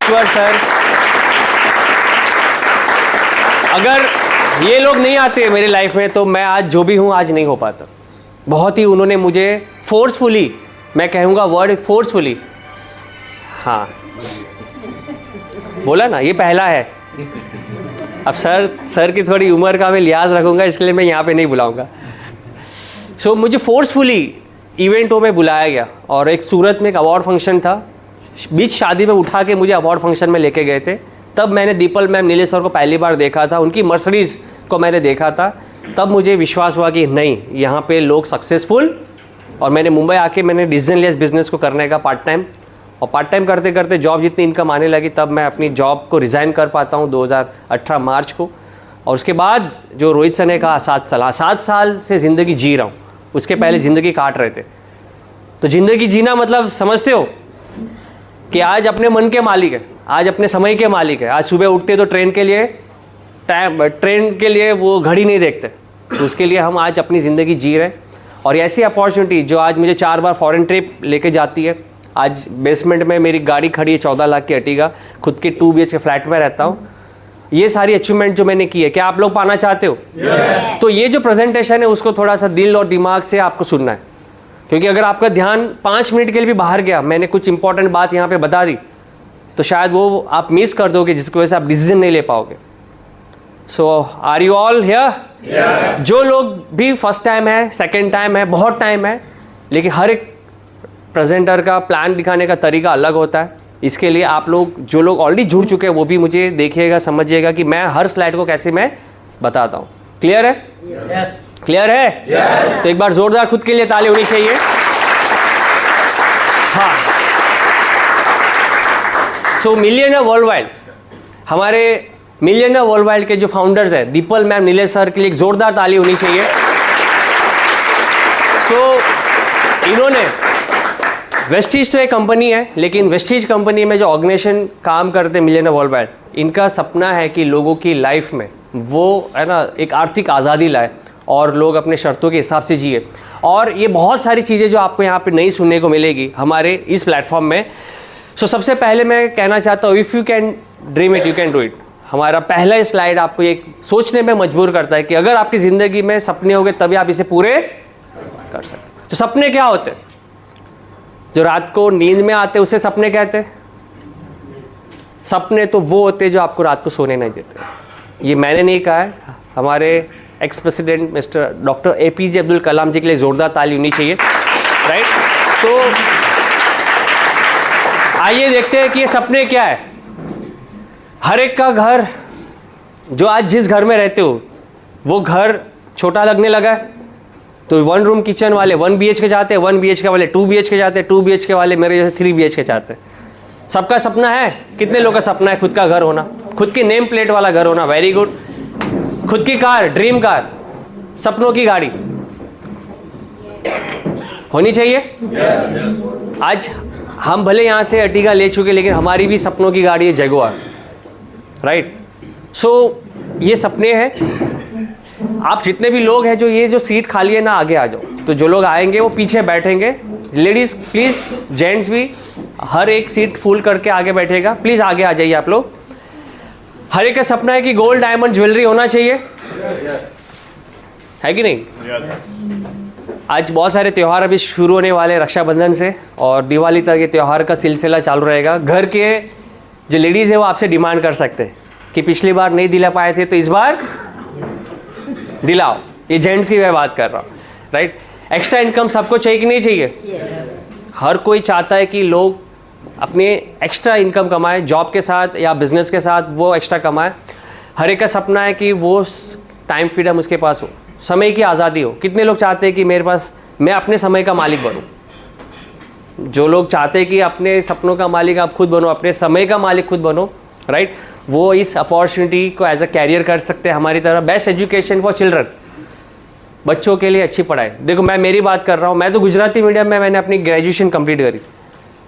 Sir, अगर ये लोग नहीं आते मेरी लाइफ में तो मैं आज जो भी हूँ आज नहीं हो पाता। बहुत ही उन्होंने मुझे फोर्सफुली, मैं कहूँगा वर्ड फोर्सफुली, हाँ बोला ना, ये पहला है। अब सर की थोड़ी उम्र का मैं लिहाज रखूँगा, इसके लिए मैं यहाँ पे नहीं बुलाऊँगा। सो मुझे फोर्सफुली इवेंटों में बुलाया गया और एक सूरत में एक अवार्ड फंक्शन था, बीच शादी में उठा के मुझे अवार्ड फंक्शन में लेके गए थे। तब मैंने दीपल मैम, नीलेश सर को पहली बार देखा था, उनकी मर्सिडीज़ को मैंने देखा था। तब मुझे विश्वास हुआ कि नहीं, यहाँ पे लोग सक्सेसफुल। और मैंने मुंबई आके मैंने डिसीजन लिया इस बिज़नेस को करने का पार्ट टाइम, और पार्ट टाइम करते करते जॉब जितनी इनकम आने लगी तब मैं अपनी जॉब को रिज़ाइन कर पाता हूँ 2018 मार्च को। और उसके बाद जो रोहित सर ने कहा 7 साल से ज़िंदगी जी रहा हूँ, उसके पहले ज़िंदगी काट रहे थे। तो ज़िंदगी जीना मतलब समझते हो कि आज अपने मन के मालिक है, आज अपने समय के मालिक है। आज सुबह उठते तो ट्रेन के लिए वो घड़ी नहीं देखते, तो उसके लिए हम आज अपनी ज़िंदगी जी रहे हैं। और ऐसी अपॉर्चुनिटी जो आज मुझे 4 बार फॉरेन ट्रिप लेके जाती है, आज बेसमेंट में मेरी गाड़ी खड़ी है 14 लाख की अर्टिगा, खुद के 2 BHK फ्लैट में रहता हूँ। ये सारी अचीवमेंट जो मैंने की है, क्या आप लोग पाना चाहते हो? yes. तो ये जो प्रेजेंटेशन है उसको थोड़ा सा दिल और दिमाग से आपको सुनना है, क्योंकि अगर आपका ध्यान 5 मिनट के लिए भी बाहर गया, मैंने कुछ इंपॉर्टेंट बात यहाँ पे बता दी, तो शायद वो आप मिस कर दोगे, जिसकी वजह से आप डिसीजन नहीं ले पाओगे। सो आर यू ऑल हियर? जो लोग भी फर्स्ट टाइम है, सेकेंड टाइम है, बहुत टाइम है, लेकिन हर एक प्रेजेंटर का प्लान दिखाने का तरीका अलग होता है। इसके लिए आप लोग, जो लोग ऑलरेडी जुड़ चुके हैं, वो भी मुझे देखिएगा, समझिएगा कि मैं हर स्लाइड को कैसे मैं बताता हूँ। क्लियर है? क्लियर है? तो एक बार जोरदार खुद के लिए ताली होनी चाहिए। हाँ, सो मिलियनर वर्ल्ड वाइड, हमारे मिलियनर वर्ल्ड वाइड के जो फाउंडर्स हैं, दीपल मैम, नीलेश सर, के लिए एक जोरदार ताली होनी चाहिए। सो इन्होंने, वेस्टीज तो एक कंपनी है, लेकिन वेस्टीज कंपनी में जो ऑर्गेनाइजेशन काम करते हैं मिलियनर वर्ल्ड वाइड, इनका सपना है कि लोगों की लाइफ में वो है ना एक आर्थिक आज़ादी लाए और लोग अपने शर्तों के हिसाब से जिए। और ये बहुत सारी चीज़ें जो आपको यहाँ पे नहीं सुनने को मिलेगी हमारे इस प्लेटफॉर्म में। सो सबसे पहले मैं कहना चाहता हूँ, if you can dream it, you can do it. हमारा पहला स्लाइड आपको एक सोचने में मजबूर करता है कि अगर आपकी ज़िंदगी में सपने होंगे तभी आप इसे पूरे कर सकते। तो सपने क्या होते हैं? जो रात को नींद में आते उसे सपने कहते हैं। सपने तो वो होते हैं जो आपको रात को सोने नहीं देते। ये मैंने नहीं कहा है, हमारे ex president mister doctor APJ Abdul Kalam ji के लिए जोरदार ताली होनी चाहिए, राइट? तो आइए देखते हैं कि ये सपने क्या है। हर एक का घर, जो आज जिस घर में रहते हो वो घर छोटा लगने लगा है, तो 1 रूम किचन वाले 1 BHK चाहते हैं, 1 BHK वाले 2 BHK चाहते हैं, 2 BHK वाले मेरे जैसे 3 BHK चाहते हैं। सबका सपना है। कितने लोगों का सपना है खुद का घर होना, खुद की नेम प्लेट वाला घर होना? Very good. खुद की कार, ड्रीम कार, सपनों की गाड़ी होनी चाहिए। आज हम भले यहाँ से अर्टिगा ले चुके, लेकिन हमारी भी सपनों की गाड़ी है जगुआर, राइट? सो ये सपने हैं। आप जितने भी लोग हैं, जो ये जो सीट खाली है ना, आगे आ जाओ। तो जो लोग आएंगे वो पीछे बैठेंगे। लेडीज़ प्लीज़, जेंट्स भी, हर एक सीट फुल करके आगे बैठेगा। प्लीज़ आगे आ जाइए आप लोग। हर एक का सपना है कि गोल्ड डायमंड ज्वेलरी होना चाहिए, है कि नहीं? आज बहुत सारे त्यौहार अभी शुरू होने वाले, रक्षाबंधन से और दिवाली तक ये त्यौहार का सिलसिला चालू रहेगा। घर के जो लेडीज़ है वो आपसे डिमांड कर सकते हैं कि पिछली बार नहीं दिला पाए थे तो इस बार दिलाओ। ये जेंट्स की मैं बात कर रहा हूँ, राइट? एक्स्ट्रा इनकम सबको चाहिए कि नहीं चाहिए? हर कोई चाहता है कि लोग अपने एक्स्ट्रा इनकम कमाए, जॉब के साथ या बिजनेस के साथ वो एक्स्ट्रा कमाए। हर एक का सपना है कि वो टाइम फ्रीडम उसके पास हो, समय की आज़ादी हो। कितने लोग चाहते हैं कि मेरे पास, मैं अपने समय का मालिक बनूं? जो लोग चाहते हैं कि अपने सपनों का मालिक आप खुद बनो, अपने समय का मालिक खुद बनो, राइट? वो इस अपॉर्चुनिटी को एज अ कैरियर कर सकते हैं हमारी तरह। बेस्ट एजुकेशन फॉर चिल्ड्रन, बच्चों के लिए अच्छी पढ़ाई। देखो, मैं मेरी बात कर रहा हूँ, मैं तो गुजराती मीडियम में मैंने अपनी ग्रेजुएशन कंप्लीट करी,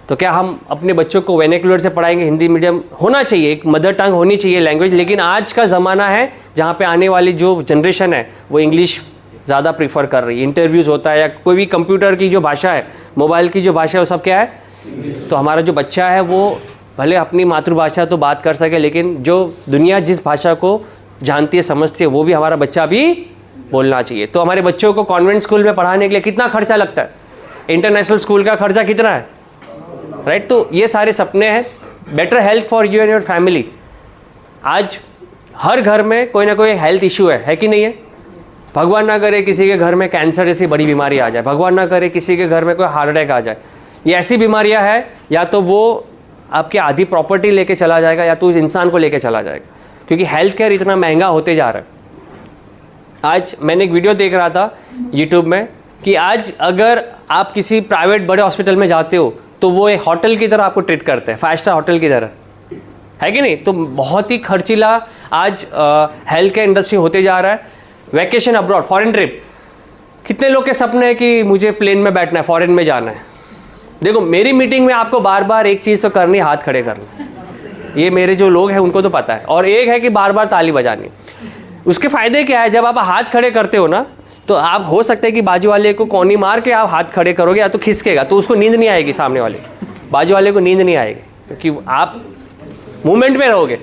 तो क्या हम अपने बच्चों को वर्नाक्युलर से पढ़ाएंगे? हिंदी मीडियम होना चाहिए, एक मदर टंग होनी चाहिए लैंग्वेज। लेकिन आज का ज़माना है जहाँ पे आने वाली जो जनरेशन है वो इंग्लिश ज़्यादा प्रीफर कर रही है। इंटरव्यूज़ होता है या कोई भी कंप्यूटर की जो भाषा है, मोबाइल की जो भाषा है, वो सब क्या है? तो हमारा जो बच्चा है वो भले अपनी मातृभाषा तो बात कर सके, लेकिन जो दुनिया जिस भाषा को जानती है समझती है वो भी हमारा बच्चा भी बोलना चाहिए। तो हमारे बच्चों को कॉन्वेंट स्कूल में पढ़ाने के लिए कितना खर्चा लगता है, इंटरनेशनल स्कूल का खर्चा कितना है, राइट। तो ये सारे सपने हैं। Better health for you and your family. आज हर घर में कोई ना कोई हेल्थ इशू है कि नहीं है। भगवान ना करे किसी के घर में कैंसर जैसी बड़ी बीमारी आ जाए, भगवान ना करे किसी के घर में कोई हार्ट अटैक आ जाए। ये ऐसी बीमारियां हैं, या तो वो आपकी आधी प्रॉपर्टी लेके चला जाएगा या तो उस इंसान को लेके चला जाएगा, क्योंकि हेल्थ केयर इतना महंगा होते जा रहा है। आज मैंने एक वीडियो देख रहा था यूट्यूब में कि आज अगर आप किसी प्राइवेट बड़े हॉस्पिटल में जाते हो तो वो एक होटल की तरह आपको ट्रीट करते हैं, 5 स्टार होटल की तरह, है कि नहीं। तो बहुत ही खर्चीला आज हेल्थ केयर इंडस्ट्री होते जा रहा है। वैकेशन अब्रॉड, फॉरेन ट्रिप, कितने लोग के सपने हैं कि मुझे प्लेन में बैठना है, फॉरेन में जाना है। देखो मेरी मीटिंग में आपको बार बार एक चीज़ तो करनी, हाथ खड़े करना, ये मेरे जो लोग हैं उनको तो पता है, और एक है कि बार बार ताली बजानी। उसके फ़ायदे क्या है, जब आप हाथ खड़े करते हो ना, तो आप हो सकता है कि बाजू वाले को कोनी मार के आप हाथ खड़े करोगे, या तो खिसकेगा, तो उसको नींद नहीं आएगी, सामने वाले बाजू वाले को नींद नहीं आएगी, क्योंकि आप मूवमेंट में रहोगे।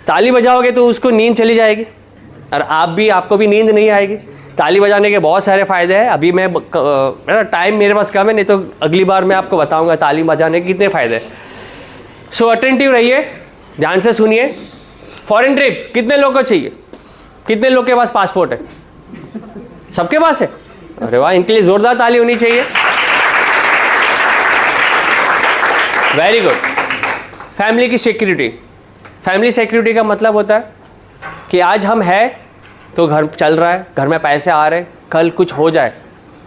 ताली बजाओगे तो उसको नींद चली जाएगी, और आपको भी नींद नहीं आएगी। ताली बजाने के बहुत सारे फ़ायदे हैं। अभी मैं टाइम मेरे पास कम है, नहीं तो अगली बार मैं आपको बताऊंगा ताली बजाने के कितने फ़ायदे। सो अटेंटिव रहिए, ध्यान से सुनिए। फॉरेन ट्रिप कितने लोग को चाहिए, कितने लोग के पास पासपोर्ट है, सबके पास है। अरे वाह, इनके लिए जोरदार ताली होनी चाहिए। Very good. फैमिली की सिक्योरिटी। फैमिली सिक्योरिटी का मतलब होता है कि आज हम हैं तो घर चल रहा है, घर में पैसे आ रहे, कल कुछ हो जाए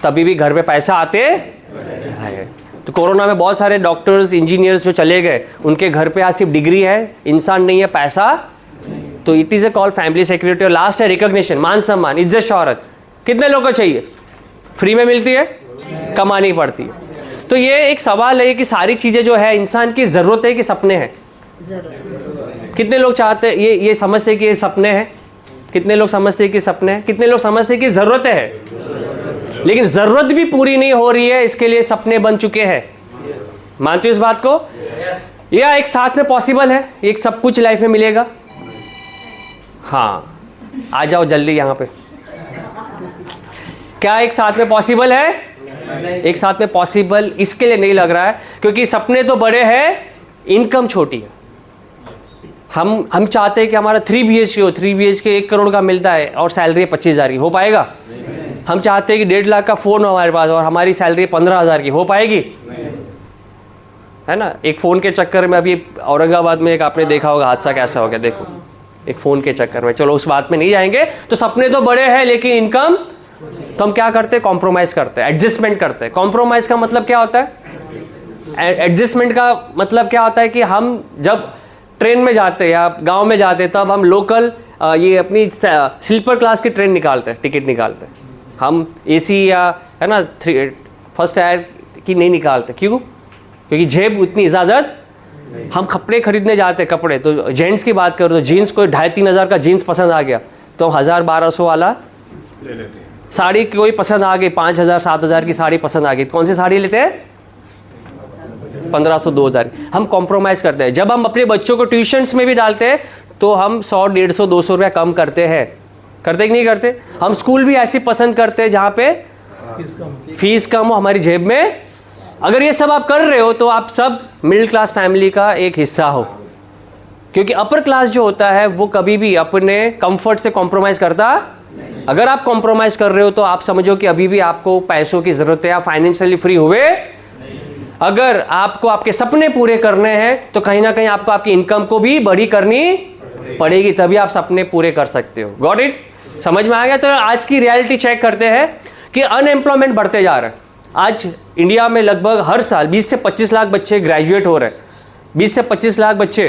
तभी भी घर में पैसा आते हैं। तो कोरोना में बहुत सारे डॉक्टर्स, इंजीनियर्स जो चले गए, उनके घर पे आज सिर्फ डिग्री है, इंसान नहीं है, पैसा। तो it is a call family security. और लास्ट है रिकॉग्निशन, मान सम्मान, इज्जत शौहरत। कितने लोगों को चाहिए, फ्री में मिलती है, कमानी पड़ती है। तो ये एक सवाल है कि सारी चीज़ें जो है इंसान की ज़रूरत है कि सपने हैं। कितने लोग चाहते हैं, ये समझते हैं कि ये सपने हैं, कितने लोग समझते हैं कि सपने हैं, कितने लोग समझते हैं कि ज़रूरत है, लेकिन ज़रूरत भी पूरी नहीं हो रही है, इसके लिए सपने बन चुके हैं। मानते हो इस बात को? या एक साथ में पॉसिबल है, एक सब कुछ लाइफ में मिलेगा? हाँ, आ जाओ जल्दी यहाँ पे। क्या एक साथ में पॉसिबल है? एक साथ में पॉसिबल इसके लिए नहीं लग रहा है क्योंकि सपने तो बड़े हैं, इनकम छोटी है। हम चाहते हैं कि हमारा 3 BHK हो, 3 BHK 1 करोड़ का मिलता है और सैलरी 25,000 की, हो पाएगा? हम चाहते हैं कि 1.5 लाख का फ़ोन हो हमारे पास और हमारी सैलरी 15,000 की, हो पाएगी? है ना। एक फ़ोन के चक्कर में अभी औरंगाबाद में एक आपने देखा होगा हादसा कैसा हो गया, देखो एक फ़ोन के चक्कर में। चलो उस बात में नहीं जाएंगे। तो सपने तो बड़े हैं लेकिन इनकम, तो हम क्या करते हैं, कॉम्प्रोमाइज़ करते हैं, एडजस्टमेंट करते हैं। कॉम्प्रोमाइज़ का मतलब क्या होता है, एडजस्टमेंट का मतलब क्या होता है कि हम जब ट्रेन में जाते हैं या गांव में जाते हैं तब हम लोकल ये अपनी स्लीपर क्लास की ट्रेन निकालते हैं, टिकट निकालते हैं। हम AC या है ना फर्स्ट टायर की नहीं निकालते। क्यों? क्योंकि जेब उतनी इजाज़त। हम कपड़े खरीदने जाते हैं, कपड़े तो जेंट्स की बात करो तो जीन्स कोई 2,500-3 हज़ार का जीन्स पसंद आ गया तो 1,000-1,200 वाला ले लेते हैं। साड़ी कोई पसंद आ गई, 5,000-7,000 की साड़ी पसंद आ गई, कौन सी साड़ी लेते हैं? 1,500-2,000। हम कॉम्प्रोमाइज़ करते हैं। जब हम अपने बच्चों को ट्यूशन्स में भी डालते हैं तो हम 100-150-200 रुपया कम करते हैं। करते कि नहीं करते? हम स्कूल भी ऐसी पसंद करते हैं जहाँ पे फीस कम हो, हमारी जेब में। अगर ये सब आप कर रहे हो तो आप सब मिडिल क्लास फैमिली का एक हिस्सा हो, क्योंकि अपर क्लास जो होता है वो कभी भी अपने कंफर्ट से कॉम्प्रोमाइज़ करता। अगर आप कॉम्प्रोमाइज़ कर रहे हो तो आप समझो कि अभी भी आपको पैसों की ज़रूरत है, आप फाइनेंशियली फ्री हुए। अगर आपको आपके सपने पूरे करने हैं तो कहीं ना कहीं आपको आपकी इनकम को भी बड़ी करनी पड़ेगी, तभी आप सपने पूरे कर सकते हो। Got it? समझ में आ गया? तो आज की रियलिटी चेक करते हैं कि अनएम्प्लॉयमेंट बढ़ते जा रहा है। आज इंडिया में लगभग हर साल 20 से 25 लाख बच्चे ग्रेजुएट हो रहे हैं। 20 से 25 लाख बच्चे।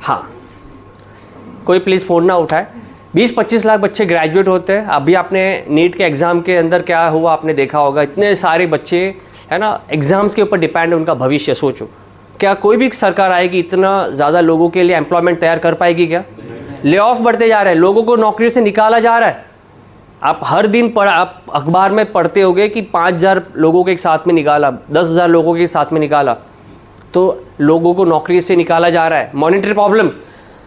हाँ, कोई प्लीज़ फ़ोन ना उठाए। 20-25 लाख बच्चे ग्रेजुएट होते हैं। अभी आपने नीट के एग्ज़ाम के अंदर क्या हुआ आपने देखा होगा, इतने सारे बच्चे है ना एग्ज़ाम्स के ऊपर डिपेंड है उनका भविष्य। सोचो क्या कोई भी सरकार आएगी इतना ज़्यादा लोगों के लिए एम्प्लॉयमेंट तैयार कर पाएगी क्या? ले ऑफ बढ़ते जा रहे हैं, लोगों को नौकरियों से निकाला जा रहा है। आप हर दिन आप अखबार में पढ़ते होगे कि 5,000 लोगों के एक साथ में निकाला, 10,000 लोगों के साथ में निकाला, तो लोगों को नौकरी से निकाला जा रहा है। मॉनेटरी प्रॉब्लम,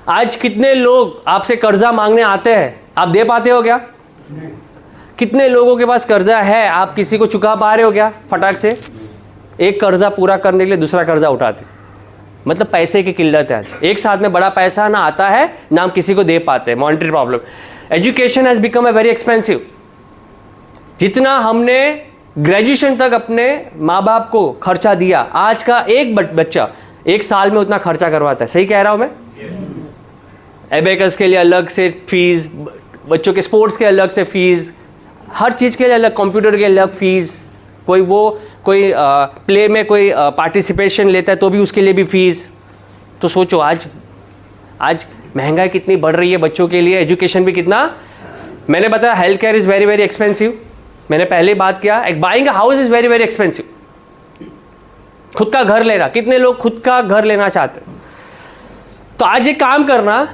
आज कितने लोग आपसे कर्जा मांगने आते हैं, आप दे पाते हो क्या? कितने लोगों के पास कर्जा है, आप किसी को चुका पा रहे हो क्या फटाक से? एक कर्जा पूरा करने के लिए दूसरा कर्जा उठाते, मतलब पैसे की किल्लत है। आज एक साथ में बड़ा पैसा ना आता है ना हम किसी को दे पाते हैं। Monetary problem, education has become a very expensive. जितना हमने ग्रेजुएशन तक अपने माँ बाप को खर्चा दिया, आज का एक बच्चा एक साल में उतना खर्चा करवाता है। सही कह रहा हूं मैं? एबेकस के लिए अलग से फीस, बच्चों के स्पोर्ट्स के अलग से फीस, हर चीज़ के लिए अलग, कंप्यूटर के अलग फीस, कोई प्ले में कोई पार्टिसिपेशन लेता है तो भी उसके लिए भी फीस। तो सोचो आज महंगाई कितनी बढ़ रही है बच्चों के लिए, एजुकेशन भी कितना। मैंने बताया health care is very very expensive, मैंने पहले बात किया। एक buying house is very very expensive. खुद का घर लेना, कितने लोग खुद का घर लेना चाहते हैं? तो आज एक काम करना,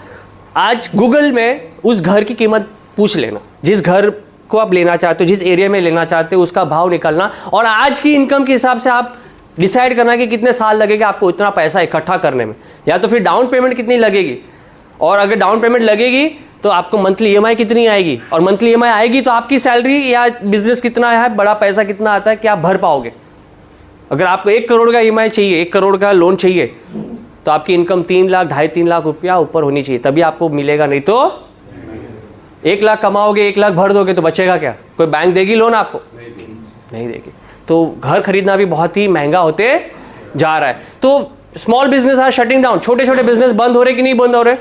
आज गूगल में उस घर की कीमत पूछ लेना, जिस घर को आप लेना चाहते हो, जिस एरिया में लेना चाहते हो, उसका भाव निकालना और आज की इनकम के हिसाब से आप डिसाइड करना कि कितने साल लगेगा आपको इतना पैसा इकट्ठा करने में, या तो फिर डाउन पेमेंट कितनी लगेगी। और अगर डाउन पेमेंट लगेगी तो आपको मंथली ईएमआई कितनी आएगी, और मंथली ईएमआई आएगी तो आपकी सैलरी या बिजनेस कितना है, बड़ा पैसा कितना आता है कि आप भर पाओगे। अगर आपको 1 करोड़ का ईएमआई चाहिए, 1 करोड़ का लोन चाहिए, तो आपकी इनकम 3 लाख 2.5-3 लाख रुपया ऊपर होनी चाहिए, तभी आपको मिलेगा। नहीं तो 1 लाख कमाओगे, 1 लाख भर दोगे तो बचेगा क्या? कोई बैंक देगी लोन आपको? नहीं देगी। तो घर खरीदना भी बहुत ही महंगा होते जा रहा है। तो small business are shutting down, छोटे छोटे बिजनेस बंद हो रहे कि नहीं बंद हो रहे?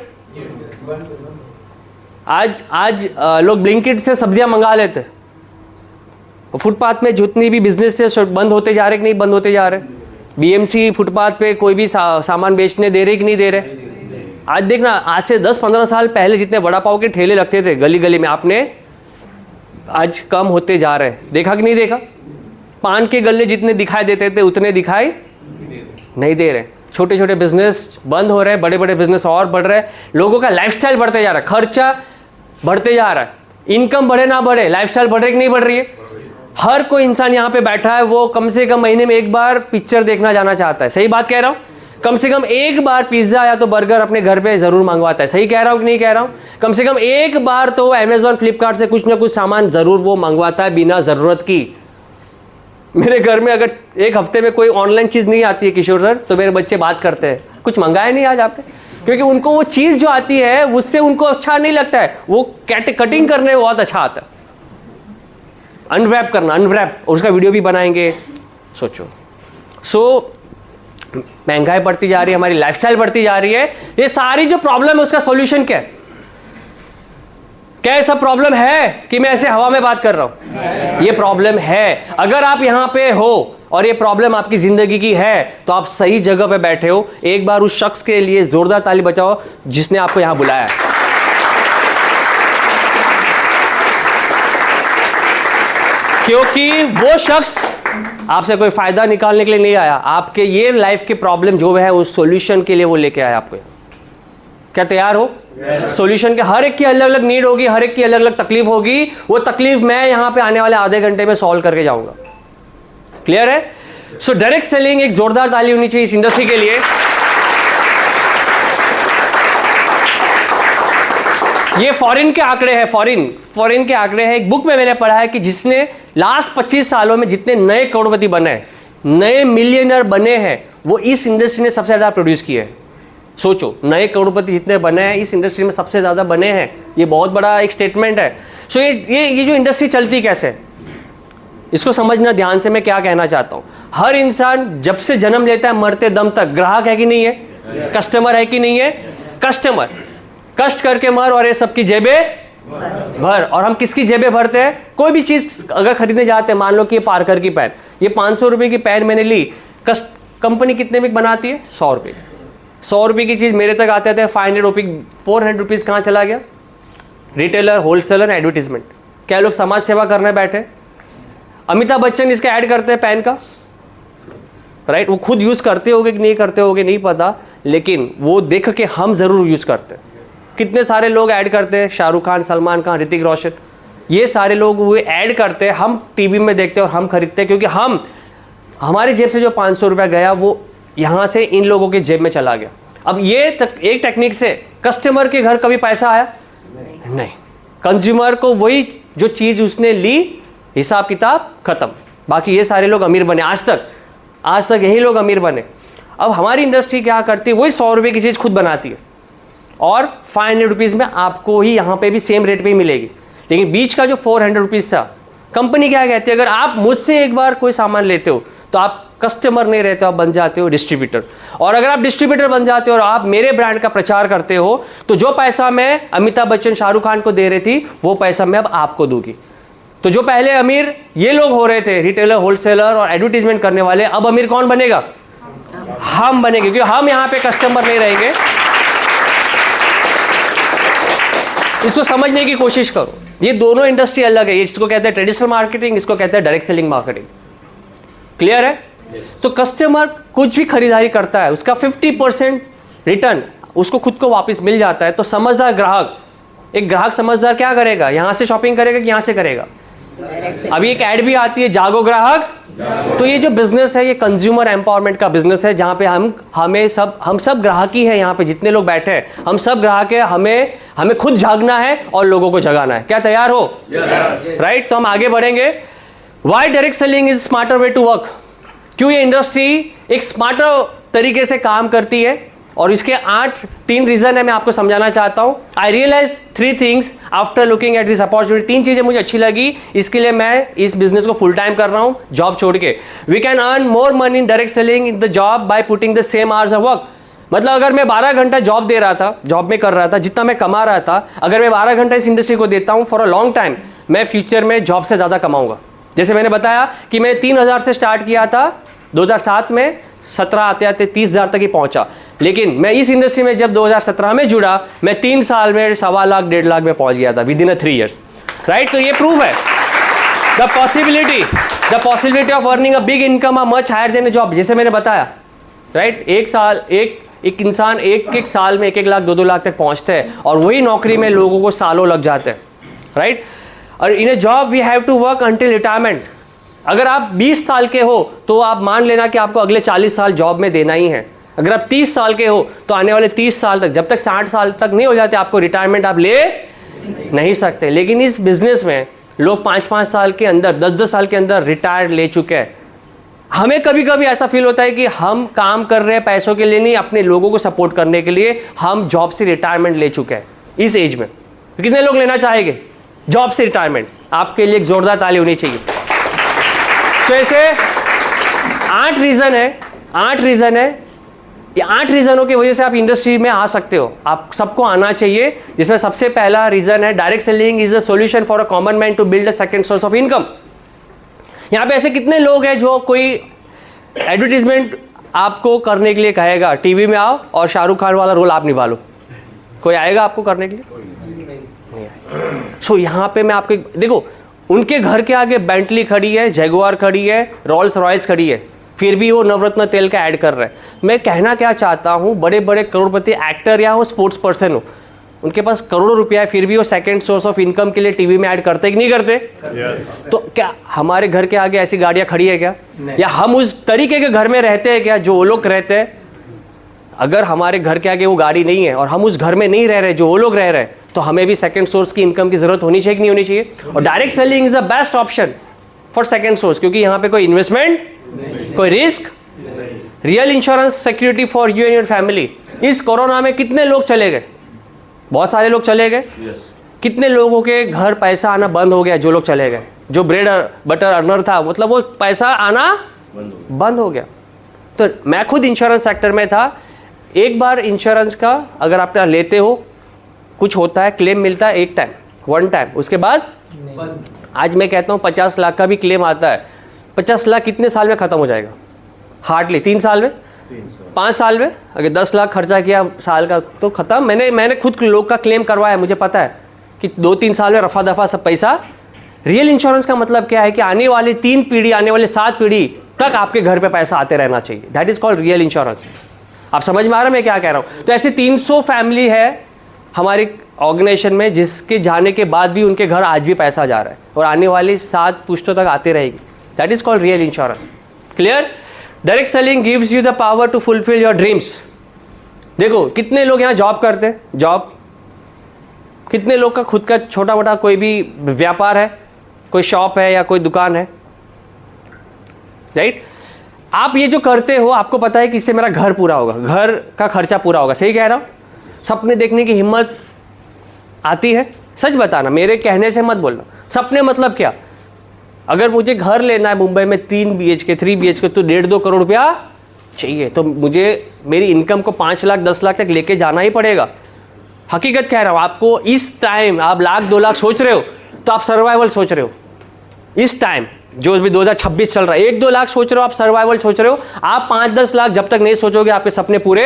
आज लोग ब्लिंकिट से सब्जियां मंगा लेते, फुटपाथ में जितनी भी बिजनेस थे बंद होते जा रहे कि नहीं बंद होते जा रहे? बीएमसी फुटपाथ पे कोई भी सामान बेचने दे रहे कि नहीं दे रहे? आज देखना, आज से 10-15 साल पहले जितने वड़ा पाव के ठेले लगते थे गली गली में, आपने आज कम होते जा रहे हैं। देखा कि नहीं देखा? पान के गल्ले जितने दिखाई देते थे उतने दिखाई नहीं दे रहे। छोटे छोटे बिजनेस बंद हो रहे हैं, बड़े बड़े बिजनेस और बढ़ रहे हैं। लोगों का लाइफस्टाइल बढ़ते जा रहा है, खर्चा बढ़ते जा रहा है। इनकम बढ़े ना बढ़े, लाइफस्टाइल बढ़ रही कि नहीं बढ़ रही है? हर कोई इंसान यहाँ पे बैठा है, वो कम से कम महीने में एक बार पिक्चर देखना जाना चाहता है। सही बात कह रहा हूँ? कम से कम एक बार पिज्जा या तो बर्गर अपने घर पे जरूर मंगवाता है। सही कह रहा हूँ कि नहीं कह रहा हूँ? कम से कम एक बार तो अमेजॉन फ्लिपकार्ट से कुछ ना कुछ सामान जरूर वो मंगवाता है बिना जरूरत की। मेरे घर में अगर एक हफ्ते में कोई ऑनलाइन चीज नहीं आती है किशोर सर, तो मेरे बच्चे बात करते हैं कुछ मंगाया नहीं आज आपने, क्योंकि उनको वो चीज जो आती है उससे उनको अच्छा नहीं लगता है, वो कटिंग करने में बहुत अच्छा आता है, अनरैप करना, अनरैप, और उसका वीडियो भी बनाएंगे। सोचो महंगाई बढ़ती जा रही है, हमारी लाइफस्टाइल बढ़ती जा रही है। ये सारी जो प्रॉब्लम है उसका सॉल्यूशन क्या है? क्या ऐसा प्रॉब्लम है कि मैं ऐसे हवा में बात कर रहा हूं? ये प्रॉब्लम है। अगर आप यहां पे हो और ये प्रॉब्लम आपकी जिंदगी की है तो आप सही जगह पे बैठे हो। एक बार उस शख्स के लिए जोरदार ताली बजाओ जिसने आपको यहां बुलाया है। क्योंकि वो शख्स आपसे कोई फायदा निकालने के लिए नहीं आया, आपके ये लाइफ के प्रॉब्लम जो है उस सॉल्यूशन के लिए वो लेके आया आपको। क्या तैयार हो? सॉल्यूशन के हर एक की अलग अलग नीड होगी, हर एक की अलग अलग तकलीफ होगी। वो तकलीफ मैं यहां पे आने वाले आधे घंटे में सॉल्व करके जाऊंगा। क्लियर है? सो डायरेक्ट सेलिंग, एक जोरदार ताली होनी चाहिए इस इंडस्ट्री के लिए। ये फॉरेन के आंकड़े हैं, फॉरेन के आंकड़े हैं। एक बुक में मैंने पढ़ा है कि जिसने लास्ट 25 सालों में जितने नए करोड़पति बने, नए मिलियनर बने हैं, वो इस इंडस्ट्री ने सबसे ज्यादा प्रोड्यूस किए हैं। सोचो, नए करोड़पति जितने बने हैं इस इंडस्ट्री में सबसे ज्यादा बने हैं। ये बहुत बड़ा एक स्टेटमेंट है। सो ये जो इंडस्ट्री चलती कैसे, इसको समझना ध्यान से। मैं क्या कहना चाहता हूं, हर इंसान जब से जन्म लेता है मरते दम तक ग्राहक है कि नहीं है, कस्टमर है कि नहीं है? कस्टमर, कष्ट करके मर और ये सबकी जेबें भर। और हम किसकी जेबें भरते हैं? कोई भी चीज अगर खरीदने जाते हैं, मान लो कि ये पार्कर की पेन, ये 500 रुपए की पेन मैंने ली, कंपनी कितने में बनाती है? 100 रुपए। 100 रुपए की चीज मेरे तक आते थे 500 रुपीज, 400 रुपीज कहाँ चला गया? Retailer, wholesaler, advertisement. क्या लोग समाज सेवा करने बैठे? अमिताभ बच्चन इसका ऐड करते हैं पेन का, राइट? वो खुद यूज करते होगे कि नहीं करते होगे नहीं पता, लेकिन वो देख के हम जरूर यूज करते हैं। कितने सारे लोग ऐड करते हैं, शाहरुख खान, सलमान खान, ऋतिक रोशन। ये सारे लोग वो ऐड करते हैं, हम टीवी में देखते हैं और हम खरीदते हैं, क्योंकि हम हमारी जेब से जो 500 रुपया गया वो यहाँ से इन लोगों के जेब में चला गया। अब ये एक टेक्निक से कस्टमर के घर कभी पैसा आया नहीं। कंज्यूमर को वही जो चीज़ उसने ली, हिसाब किताब खत्म। बाकी ये सारे लोग अमीर बने, आज तक यही लोग अमीर बने। अब हमारी इंडस्ट्री क्या करती है, वही 100 रुपये की चीज़ खुद बनाती है और 500 रुपीज़ में आपको ही यहाँ पे भी सेम रेट पे ही मिलेगी। लेकिन बीच का जो 400 रुपीज़ था, कंपनी क्या कहती है, अगर आप मुझसे एक बार कोई सामान लेते हो तो आप कस्टमर नहीं रहते, आप बन जाते हो डिस्ट्रीब्यूटर। और अगर आप डिस्ट्रीब्यूटर बन जाते हो और आप मेरे ब्रांड का प्रचार करते हो तो जो पैसा मैं अमिताभ बच्चन, शाहरुख खान को दे रही थी, वो पैसा मैं अब आपको दूंगी। तो जो पहले अमीर ये लोग हो रहे थे, रिटेलर, होलसेलर और एडवर्टीजमेंट करने वाले, अब अमीर कौन बनेगा? हम बनेंगे, क्योंकि हम यहाँ पे कस्टमर नहीं रहेंगे। इसको समझने की कोशिश करो, ये दोनों इंडस्ट्री अलग है। इसको कहते हैं ट्रेडिशनल मार्केटिंग, इसको कहते हैं डायरेक्ट सेलिंग मार्केटिंग। क्लियर है? तो कस्टमर कुछ भी खरीदारी करता है, उसका 50% रिटर्न उसको खुद को वापस मिल जाता है। तो समझदार ग्राहक, एक ग्राहक समझदार क्या करेगा, यहां से शॉपिंग करेगा कि यहां से करेगा? अभी एक ऐड भी आती है, जागो ग्राहक। तो ये जो बिजनेस है, ये कंज्यूमर एम्पावरमेंट का बिजनेस है, जहां पे हम सब ग्राहक ही है। यहाँ पे जितने लोग बैठे हैं, हम सब ग्राहक है। हमें खुद जागना है और लोगों को जगाना है। क्या तैयार हो? राइट? तो हम आगे बढ़ेंगे। Why direct selling is smarter way to work? क्यों ये इंडस्ट्री एक स्मार्टर तरीके से काम करती है, और इसके 3 रीजन है, मैं आपको समझाना चाहता हूं। I realise 3 things after looking at this opportunity. 3 चीजें मुझे अच्छी लगी, इसके लिए मैं इस बिजनेस को फुल टाइम कर रहा हूं, जॉब छोड़ के। We can earn more money in direct selling in the job by putting the same hours of work. मतलब अगर मैं 12 घंटा जॉब दे रहा था, जॉब में कर रहा था, जितना मैं कमा रहा था, अगर मैं 12 घंटा इस इंडस्ट्री को देता हूं फॉर अ लॉन्ग टाइम, मैं फ्यूचर में जॉब से ज़्यादा कमाऊंगा। जैसे मैंने बताया कि मैं 3,000 से स्टार्ट किया था 2007 में, 17 आते आते 30,000 तक ही पहुंचा। लेकिन मैं इस इंडस्ट्री में जब 2017 में जुड़ा, मैं 3 साल में 1.25 लाख 1.5 लाख में पहुंच गया था विद इन 3 years। राइट? तो ये प्रूव है the possibility of earning a big income much higher than a job. जैसे मैंने बताया, राइट? एक इंसान एक साल में 1 लाख 2 लाख तक पहुंचते हैं, और वही नौकरी में लोगों को सालों लग जाते हैं। राइट? और in a job we have to work until retirement. अगर आप 20 साल के हो तो आप मान लेना कि आपको अगले 40 साल जॉब में देना ही है। अगर आप 30 साल के हो तो आने वाले 30 साल तक, जब तक 60 साल तक नहीं हो जाते आपको रिटायरमेंट, आप ले नहीं सकते। लेकिन इस बिजनेस में लोग 5-5 साल के अंदर, 10-10 साल के अंदर रिटायर ले चुके हैं। हमें कभी कभी ऐसा फील होता है कि हम काम कर रहे हैं पैसों के लिए नहीं, अपने लोगों को सपोर्ट करने के लिए। हम जॉब से रिटायरमेंट ले चुके हैं इस एज में। कितने लोग लेना चाहेंगे जॉब से रिटायरमेंट? आपके लिए एक जोरदार ताली होनी चाहिए। तो ऐसे 8 रीजन है। ये 8 रीजनों की वजह से आप इंडस्ट्री में आ सकते हो, आप सबको आना चाहिए। जिसमें सबसे पहला रीजन है, direct selling is a solution for a common man to build a second source of income. यहाँ पे ऐसे कितने लोग हैं जो कोई एडवर्टीजमेंट आपको करने के लिए कहेगा, टीवी में आओ और शाहरुख खान वाला रोल आप निभा लो, कोई आएगा आपको करने के लिए? सो यहाँ पे मैं आपको देखो, उनके घर के आगे बेंटली खड़ी है, जैगुआर खड़ी है, रोल्स रॉयस खड़ी है, फिर भी वो नवरत्न तेल का ऐड कर रहे हैं। मैं कहना क्या चाहता हूँ, बड़े बड़े करोड़पति एक्टर या वो स्पोर्ट्स पर्सन हो, उनके पास करोड़ों रुपया है, फिर भी वो सेकंड सोर्स ऑफ इनकम के लिए टीवी में ऐड करते कि नहीं करते? yes. तो क्या हमारे घर के आगे ऐसी गाड़ियाँ खड़ी है क्या? या हम उस तरीके के घर में रहते हैं क्या जो वो लोग रहते हैं? अगर हमारे घर के आगे वो गाड़ी नहीं है और हम उस घर में नहीं रह रहे जो वो लोग रह रहे हैं, तो हमें भी सेकंड सोर्स की इनकम की जरूरत होनी चाहिए कि नहीं होनी चाहिए? और direct selling is the best option for second source, क्योंकि यहाँ पे कोई इन्वेस्टमेंट, कोई risk, real insurance security for you and your family. इस कोरोना में कितने लोग चले गए? बहुत सारे लोग चले गए। कितने लोगों के घर पैसा आना बंद हो गया? जो लोग चले गए, जो ब्रेड बटर अर्नर था, मतलब वो पैसा आना बंद हो गया। तो मैं खुद इंश्योरेंस सेक्टर में था। एक बार इंश्योरेंस का अगर आप लेते हो, कुछ होता है, क्लेम मिलता है एक टाइम, 1 टाइम, उसके बाद आज मैं कहता हूँ 50 लाख का भी क्लेम आता है। 50 लाख कितने साल में ख़त्म हो जाएगा? हार्डली 3 साल में, 5 साल में। अगर 10 लाख खर्चा किया साल का तो ख़त्म। मैंने खुद लोग का क्लेम करवाया, मुझे पता है कि 2-3 साल में रफा दफा सब पैसा। रियल इंश्योरेंस का मतलब क्या है कि आने वाली 3 पीढ़ी, आने वाले 7 पीढ़ी तक आपके घर पे पैसा आते रहना चाहिए। That is called real insurance. आप समझ में आ रहा है मैं क्या कह रहा हूँ? तो ऐसे 300 फैमिली है हमारी ऑर्गेनाइजेशन में जिसके जाने के बाद भी उनके घर आज भी पैसा जा रहा है और आने वाली 7 पुश्तों तक आते रहेगी. That is called real insurance. Clear? Direct selling gives you the power to fulfil your dreams. देखो कितने लोग यहाँ जॉब करते हैं, जॉब, कितने लोग का खुद का छोटा मोटा कोई भी व्यापार है, कोई शॉप है या कोई दुकान है, राइट? आप ये जो करते हो आपको पता है कि इससे मेरा घर पूरा होगा, घर का खर्चा पूरा होगा. सही कह रहा हूँ? सपने देखने की हिम्मत आती है? सच बताना, मेरे कहने से मत बोलना. सपने मतलब क्या? अगर मुझे घर लेना है मुंबई में 3 BHK 3 BHK तो 1.5-2 करोड़ रुपया चाहिए, तो मुझे मेरी इनकम को 5 लाख 10 लाख तक लेके जाना ही पड़ेगा. हकीकत कह रहा हूँ आपको. इस टाइम आप 1 लाख 2 लाख सोच रहे हो तो आप सर्वाइवल सोच रहे हो. इस टाइम जो भी 2026 चल रहा है, 1-2 लाख सोच रहे हो आप, सर्वाइवल सोच रहे हो. आप 5-10 लाख जब तक नहीं सोचोगे आपके सपने पूरे,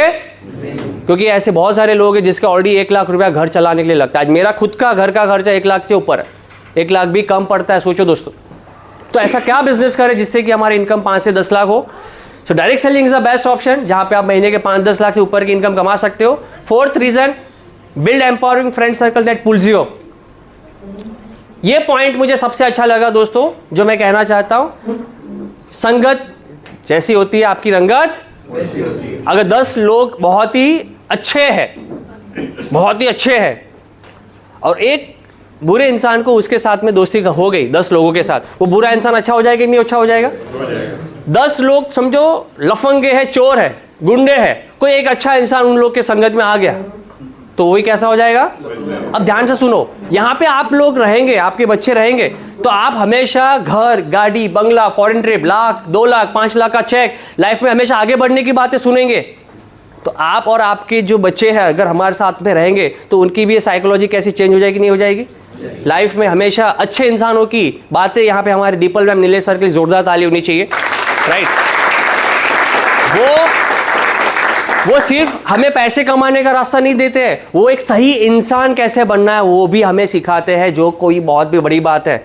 क्योंकि ऐसे बहुत सारे लोग हैं जिसके ऑलरेडी 1 लाख रुपया घर चलाने के लिए लगता है. आज मेरा खुद का घर का खर्चा 1 लाख के ऊपर है, 1 लाख भी कम पड़ता है. सोचो दोस्तों, तो ऐसा क्या बिजनेस करें जिससे कि हमारी इनकम 5 से 10 लाख हो. So direct selling is the best option, जहां पे आप महीने के 5-10 लाख से ऊपर की इनकम कमा सकते हो. 4th reason, build empowering friend circle that pulls you. ये पॉइंट मुझे सबसे अच्छा लगा दोस्तों, जो मैं कहना चाहता हूं. संगत जैसी होती है आपकी रंगत वैसी होती है. अगर 10 लोग बहुत ही अच्छे हैं और एक बुरे इंसान को उसके साथ में दोस्ती हो गई 10 लोगों के साथ, वो बुरा इंसान अच्छा हो जाएगा कि नहीं अच्छा हो जाएगा? 10 लोग समझो लफंगे हैं, चोर है, गुंडे हैं, कोई एक अच्छा इंसान उन लोग के संगत में आ गया तो वही कैसा हो जाएगा? अब ध्यान से सुनो, यहाँ पे आप लोग रहेंगे, आपके बच्चे रहेंगे, तो आप हमेशा घर, गाड़ी, बंगला, फॉरेन ट्रिप, 1 लाख 2 लाख 5 लाख का चेक, लाइफ में हमेशा आगे बढ़ने की बातें सुनेंगे. तो आप और आपके जो बच्चे हैं अगर हमारे साथ में रहेंगे तो उनकी भी साइकोलॉजी कैसी चेंज हो जाएगी, नहीं हो जाएगी? लाइफ में हमेशा अच्छे इंसानों की बातें, यहाँ पे हमारे दीपल मैम, नीलेश सर के लिए जोरदार ताली होनी चाहिए, राइट? वो सिर्फ हमें पैसे कमाने का रास्ता नहीं देते हैं, वो एक सही इंसान कैसे बनना है वो भी हमें सिखाते हैं, जो कोई बहुत भी बड़ी बात है.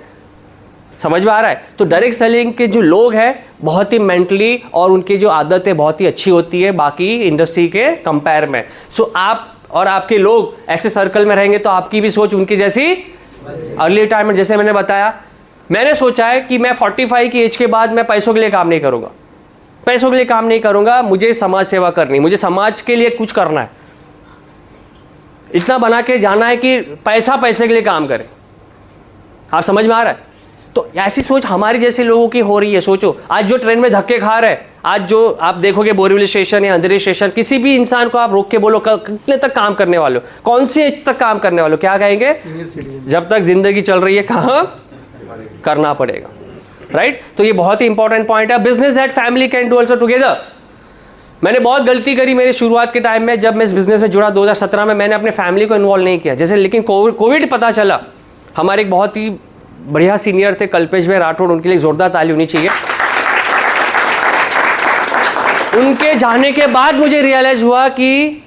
समझ में आ रहा है? तो डायरेक्ट सेलिंग के जो लोग हैं बहुत ही मेंटली और उनकी जो आदतें बहुत ही अच्छी होती है बाकी इंडस्ट्री के कंपेयर में. सो आप और आपके लोग ऐसे सर्कल में रहेंगे तो आपकी भी सोच उनकी जैसी. अर्ली रिटायरमेंट, जैसे मैंने बताया, मैंने सोचा है कि मैं 45 की एज के बाद मैं पैसों के लिए काम नहीं करूंगा, पैसों के लिए काम नहीं करूंगा, मुझे समाज सेवा करनी, मुझे समाज के लिए कुछ करना है. इतना बना के जाना है कि पैसा पैसे के लिए काम करे. आप समझ में आ रहा है? तो ऐसी सोच हमारी जैसे लोगों की हो रही है. सोचो आज जो ट्रेन में धक्के खा रहे हैं, आज जो आप देखोगे बोरीवली स्टेशन या अंधेरी स्टेशन, किसी भी इंसान को आप रोक के बोलो कितने तक काम करने वाले हो, कौन सी एज तक काम करने वाले हो, क्या कहेंगे? जब तक जिंदगी चल रही है काम करना पड़ेगा, राइट? तो ये बहुत ही इंपॉर्टेंट पॉइंट है. Business that family can do also together. मैंने बहुत गलती करी मेरी शुरुआत के टाइम में, जब मैं इस बिजनेस में जुड़ा 2017 में, मैंने अपने फैमिली को इन्वॉल्व नहीं किया. जैसे लेकिन कोविड पता चला, हमारे एक बहुत ही बढ़िया सीनियर थे कल्पेश भाई राठौड़, उनके लिए जोरदार ताली होनी चाहिए. उनके जाने के बाद मुझे रियलाइज हुआ कि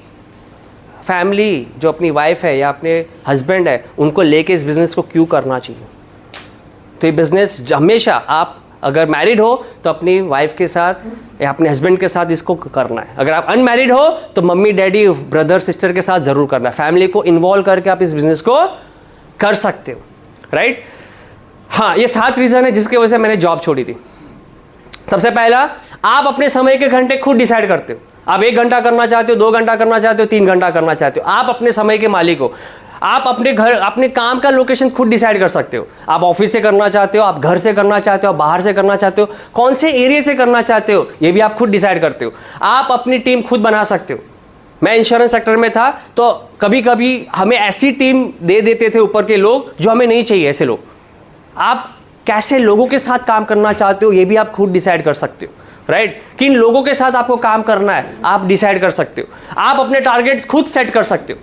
फैमिली जो अपनी वाइफ है या अपने हस्बैंड है उनको लेके इस बिजनेस को क्यों करना चाहिए. तो ये बिजनेस हमेशा आप अगर मैरिड हो तो अपनी वाइफ के साथ या अपने हस्बैंड के साथ इसको करना है. अगर आप अनमैरिड हो तो मम्मी डैडी ब्रदर सिस्टर के साथ जरूर करना है. फैमिली को इन्वॉल्व करके आप इस बिजनेस को कर सकते हो, राइट? हाँ, ये 7 रीजन है जिसकी वजह से मैंने जॉब छोड़ी थी. सबसे पहला, आप अपने समय के घंटे खुद डिसाइड करते हो. आप 1 घंटा करना चाहते हो, 2 घंटा करना चाहते हो, 3 घंटा करना चाहते हो, आप अपने समय के मालिक हो. आप अपने घर, अपने काम का लोकेशन खुद डिसाइड कर सकते हो. आप ऑफिस से करना चाहते हो, आप घर से करना चाहते हो, आप बाहर से करना चाहते हो, कौन से एरिया से करना चाहते हो ये भी आप खुद डिसाइड करते हो. आप अपनी टीम खुद बना सकते हो. मैं इंश्योरेंस सेक्टर में था तो कभी कभी हमें ऐसी टीम दे देते थे ऊपर के लोग जो हमें नहीं चाहिए. ऐसे लोग, आप कैसे लोगों के साथ काम करना चाहते हो ये भी आप खुद डिसाइड कर सकते हो, राइट? किन लोगों के साथ आपको काम करना है आप डिसाइड कर सकते हो. आप अपने टारगेट्स खुद सेट कर सकते हो.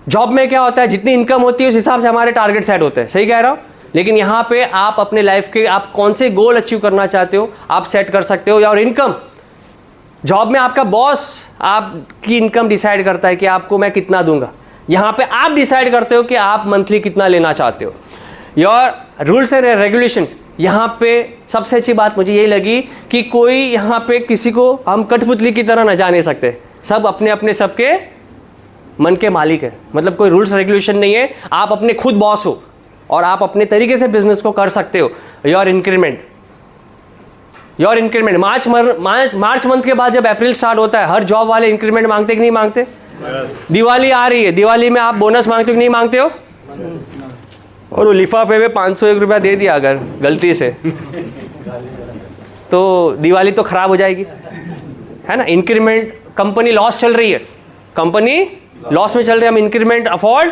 जॉब में क्या होता है, जितनी इनकम होती है उस हिसाब से हमारे टारगेट सेट होते हैं. सही कह रहा हूं? लेकिन यहाँ पे आप अपने लाइफ के आप कौन से गोल अचीव करना चाहते हो आप सेट कर सकते हो. और इनकम, जॉब में आपका बॉस आपकी इनकम डिसाइड करता है कि आपको मैं कितना दूंगा. यहाँ पे आप डिसाइड करते हो कि आप मंथली कितना लेना चाहते हो. योर रूल्स एंड रेगुलेशंस, यहाँ पे सबसे अच्छी बात मुझे यही लगी कि कोई यहाँ पे किसी को हम कठपुतली की तरह न जाने सकते. सब अपने अपने सबके मन के मालिक है, मतलब कोई रूल्स रेगुलेशन नहीं है, आप अपने खुद बॉस हो और आप अपने तरीके से बिजनेस को कर सकते हो। योर इंक्रीमेंट मार्च मंथ के बाद जब अप्रैल स्टार्ट होता है, हर जॉब वाले इंक्रीमेंट मांगते कि नहीं मांगते? दिवाली आ रही है, दिवाली में आप बोनस मांगते हो कि नहीं मांगते हो? और वो लिफाफे में 501 रुपया दे दिया अगर गलती से तो दिवाली तो खराब हो जाएगी, है ना। इंक्रीमेंट, कंपनी लॉस चल रही है, कंपनी लॉस में चल रही है, हम इंक्रीमेंट अफोर्ड,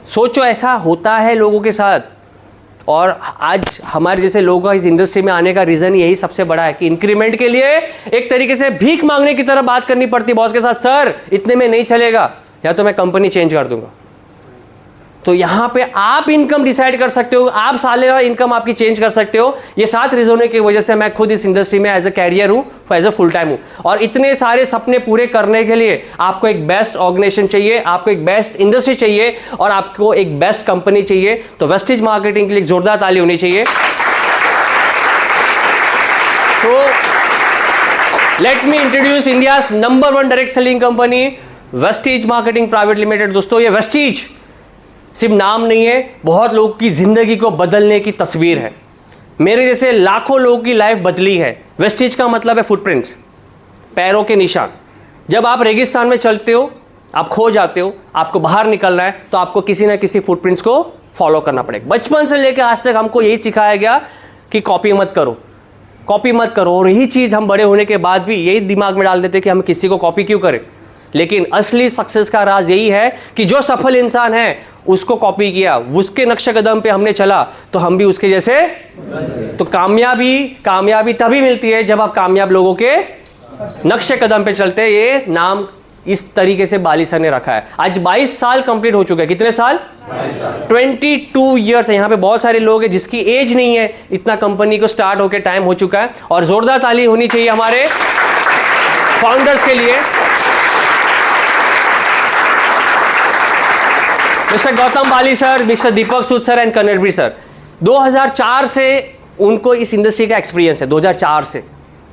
सोचो ऐसा होता है लोगों के साथ। और आज हमारे जैसे लोगों का इस इंडस्ट्री में आने का रीजन यही सबसे बड़ा है कि इंक्रीमेंट के लिए एक तरीके से भीख मांगने की तरह बात करनी पड़ती है बॉस के साथ, सर इतने में नहीं चलेगा या तो मैं कंपनी चेंज कर दूंगा। तो यहाँ पे आप इनकम डिसाइड कर सकते हो, आप सालाना इनकम आपकी चेंज कर सकते हो। ये 7 रीजनों की वजह से मैं खुद इस इंडस्ट्री में एज अ कैरियर हूँ, एज अ फुल टाइम हूँ। और इतने सारे सपने पूरे करने के लिए आपको एक बेस्ट ऑर्गेनाइजेशन चाहिए, आपको एक बेस्ट इंडस्ट्री चाहिए और आपको एक बेस्ट कंपनी चाहिए। तो वेस्टीज मार्केटिंग के लिए जोरदार ताली होनी चाहिए। तो let me introduce India number 1 direct selling company Vestige marketing private limited. दोस्तों ये वेस्टीज सिर्फ नाम नहीं है, बहुत लोगों की जिंदगी को बदलने की तस्वीर है। मेरे जैसे लाखों लोगों की लाइफ बदली है। वेस्टीज का मतलब है फुटप्रिंट्स, पैरों के निशान। जब आप रेगिस्तान में चलते हो, आप खो जाते हो, आपको बाहर निकलना है तो आपको किसी ना किसी फुटप्रिंट्स को फॉलो करना पड़ेगा। बचपन से लेकर आज तक हमको यही सिखाया गया कि कॉपी मत करो, कॉपी मत करो। और यही चीज़ हम बड़े होने के बाद भी यही दिमाग में डाल देते कि हम किसी को कॉपी क्यों करें। लेकिन असली सक्सेस का राज यही है कि जो सफल इंसान है उसको कॉपी किया, उसके नक्शे कदम पे हमने चला तो हम भी उसके जैसे। तो कामयाबी तभी मिलती है जब आप कामयाब लोगों के नक्शे कदम पे चलते हैं। ये नाम इस तरीके से बाली सर ने रखा है। आज 22 साल कंप्लीट हो चुके हैं। कितने साल? 22 ईयर्स है। यहाँ पे बहुत सारे लोग हैं जिसकी एज नहीं है, इतना कंपनी को स्टार्ट होके टाइम हो चुका है। और जोरदार ताली होनी चाहिए हमारे फाउंडर्स के लिए, mister Gautam Bali sir, mister Deepak Sood sir and Kanwarbir sir. 2004 से उनको इस इंडस्ट्री का एक्सपीरियंस है। 2004 से